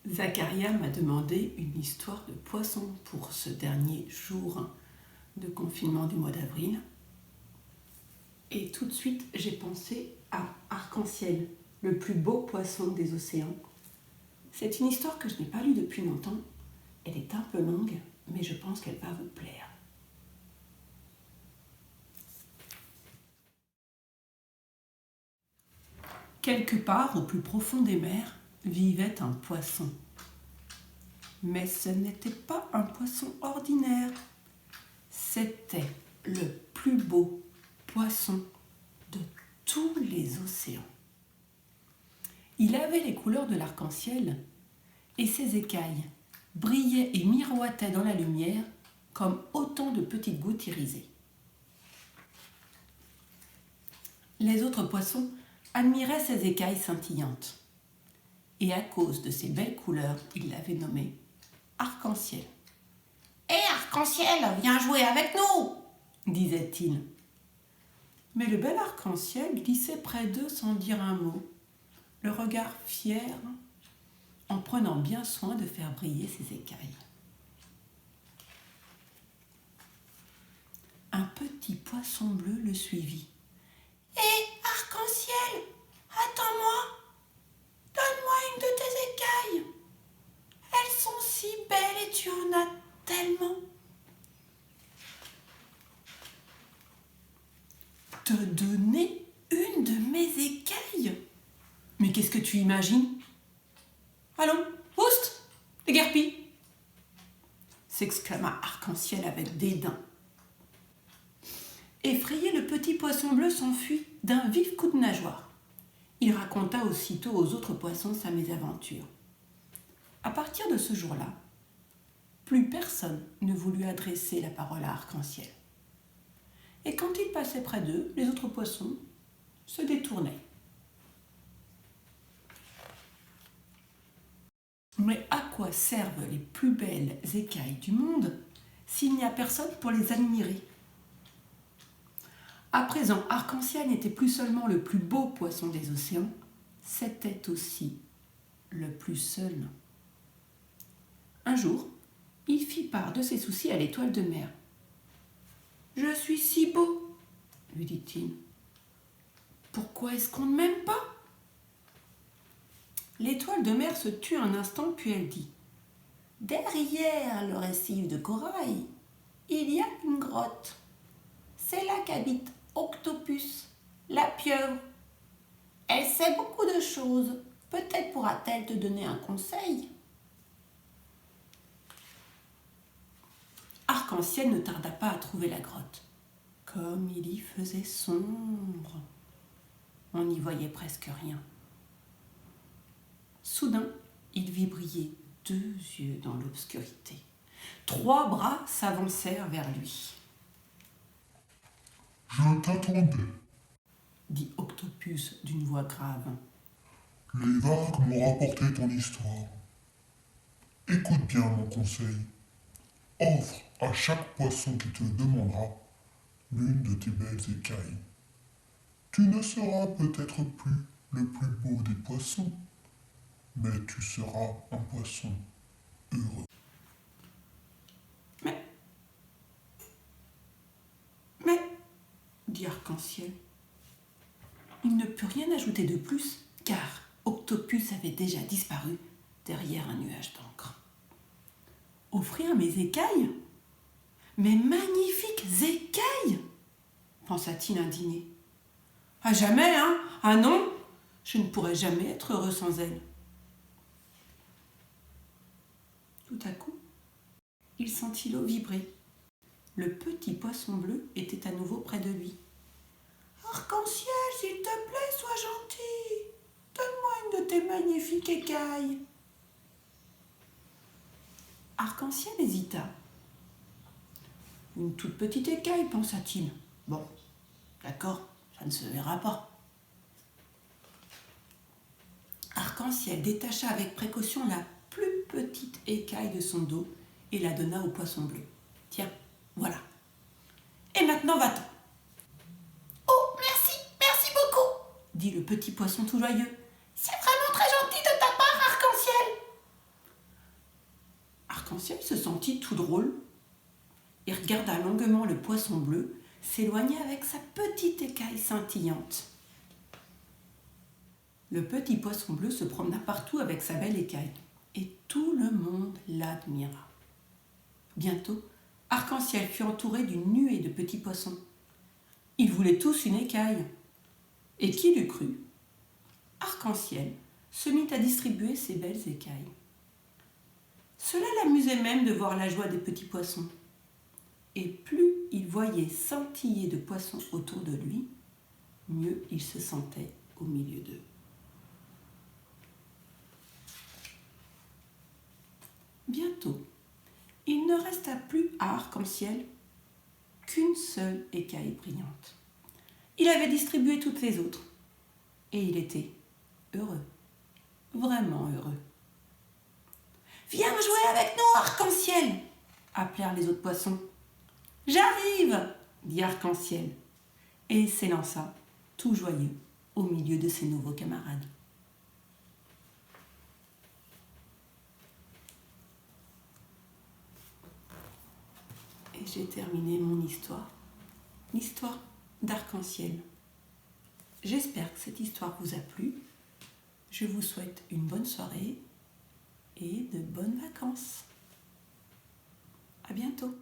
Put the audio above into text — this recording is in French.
Zacharia m'a demandé une histoire de poisson pour ce dernier jour de confinement du mois d'avril. Et tout de suite, j'ai pensé à Arc-en-Ciel, le plus beau poisson des océans. C'est une histoire que je n'ai pas lue depuis longtemps. Elle est un peu longue, mais je pense qu'elle va vous plaire. Quelque part au plus profond des mers vivait un poisson. Mais ce n'était pas un poisson ordinaire. C'était le plus beau poisson de tous les océans. Il avait les couleurs de l'arc-en-ciel et ses écailles brillaient et miroitaient dans la lumière comme autant de petites gouttes irisées. Les autres poissons admiraient ses écailles scintillantes. Et à cause de ses belles couleurs, ils l'avaient nommé Arc-en-ciel. « Hé, Arc-en-ciel, viens jouer avec nous !» disait-il. Mais le bel arc-en-ciel glissait près d'eux sans dire un mot, le regard fier, en prenant bien soin de faire briller ses écailles. Un petit poisson bleu le suivit. « Hé, Arc-en-ciel, attends-moi! Donne-moi une de tes écailles. Elles sont si belles et tu en as tellement. » Te donner une de mes écailles? Mais qu'est-ce que tu imagines? Allons, oust, déguerpis, s'exclama Arc-en-ciel avec dédain. Effrayé, le petit poisson bleu s'enfuit d'un vif coup de nageoire. Il raconta aussitôt aux autres poissons sa mésaventure. À partir de ce jour-là, plus personne ne voulut adresser la parole à Arc-en-ciel. Et quand il passait près d'eux, les autres poissons se détournaient. Mais à quoi servent les plus belles écailles du monde s'il n'y a personne pour les admirer? À présent, Arc-en-ciel n'était plus seulement le plus beau poisson des océans, c'était aussi le plus seul. Un jour, il fit part de ses soucis à l'étoile de mer. « Je suis si beau, » lui dit-il. « Pourquoi est-ce qu'on ne m'aime pas ?» L'étoile de mer se tut un instant, puis elle dit « Derrière le récif de corail, il y a une grotte. C'est là qu'habite Octopus, la pieuvre. Elle sait beaucoup de choses. Peut-être pourra-t-elle te donner un conseil. » Arc-en-ciel ne tarda pas à trouver la grotte. Comme il y faisait sombre, on n'y voyait presque rien. Soudain, il vit briller 2 yeux dans l'obscurité. 3 bras s'avancèrent vers lui. « Je t'attendais, » dit Octopus d'une voix grave. « Les vagues m'ont rapporté ton histoire. Écoute bien mon conseil. Offre à chaque poisson qui te le demandera l'une de tes belles écailles. Tu ne seras peut-être plus le plus beau des poissons, mais tu seras un poisson heureux. » Mais, dit Arc-en-ciel, il ne put rien ajouter de plus, car Octopus avait déjà disparu derrière un nuage d'encre. Offrir mes écailles? Mes magnifiques écailles? Pensa-t-il indigné. À jamais, hein? Ah non, je ne pourrai jamais être heureux sans elles. Tout à coup, il sentit l'eau vibrer. Le petit poisson bleu était à nouveau près de lui. « Arc-en-ciel, s'il te plaît, sois gentil. Donne-moi une de tes magnifiques écailles. » Arc-en-ciel hésita. « Une toute petite écaille, pensa-t-il. Bon, d'accord, ça ne se verra pas. » Arc-en-ciel détacha avec précaution la plus petite écaille de son dos et la donna au poisson bleu. « Tiens, voilà. Et maintenant, va-t'en. » « Oh, merci beaucoup, dit le petit poisson tout joyeux. « C'est vraiment très gentil de ta part, Arc-en-ciel. » Arc-en-ciel se sentit tout drôle et regarda longuement le poisson bleu s'éloigner avec sa petite écaille scintillante. Le petit poisson bleu se promena partout avec sa belle écaille et tout le monde l'admira. Bientôt, Arc-en-ciel fut entouré d'une nuée de petits poissons. Ils voulaient tous une écaille. Et qui l'eût cru? Arc-en-ciel se mit à distribuer ses belles écailles. Cela l'amusait même de voir la joie des petits poissons. Et plus il voyait scintiller de poissons autour de lui, mieux il se sentait au milieu d'eux. Bientôt, il ne resta plus à Arc-en-ciel qu'une seule écaille brillante. Il avait distribué toutes les autres et il était heureux, vraiment heureux. « Viens jouer avec nous, Arc-en-ciel !» appelèrent les autres poissons. « J'arrive !» dit Arc-en-ciel et s'élança, tout joyeux, au milieu de ses nouveaux camarades. Et j'ai terminé mon histoire, l'histoire d'Arc-en-ciel. J'espère que cette histoire vous a plu. Je vous souhaite une bonne soirée et de bonnes vacances. À bientôt.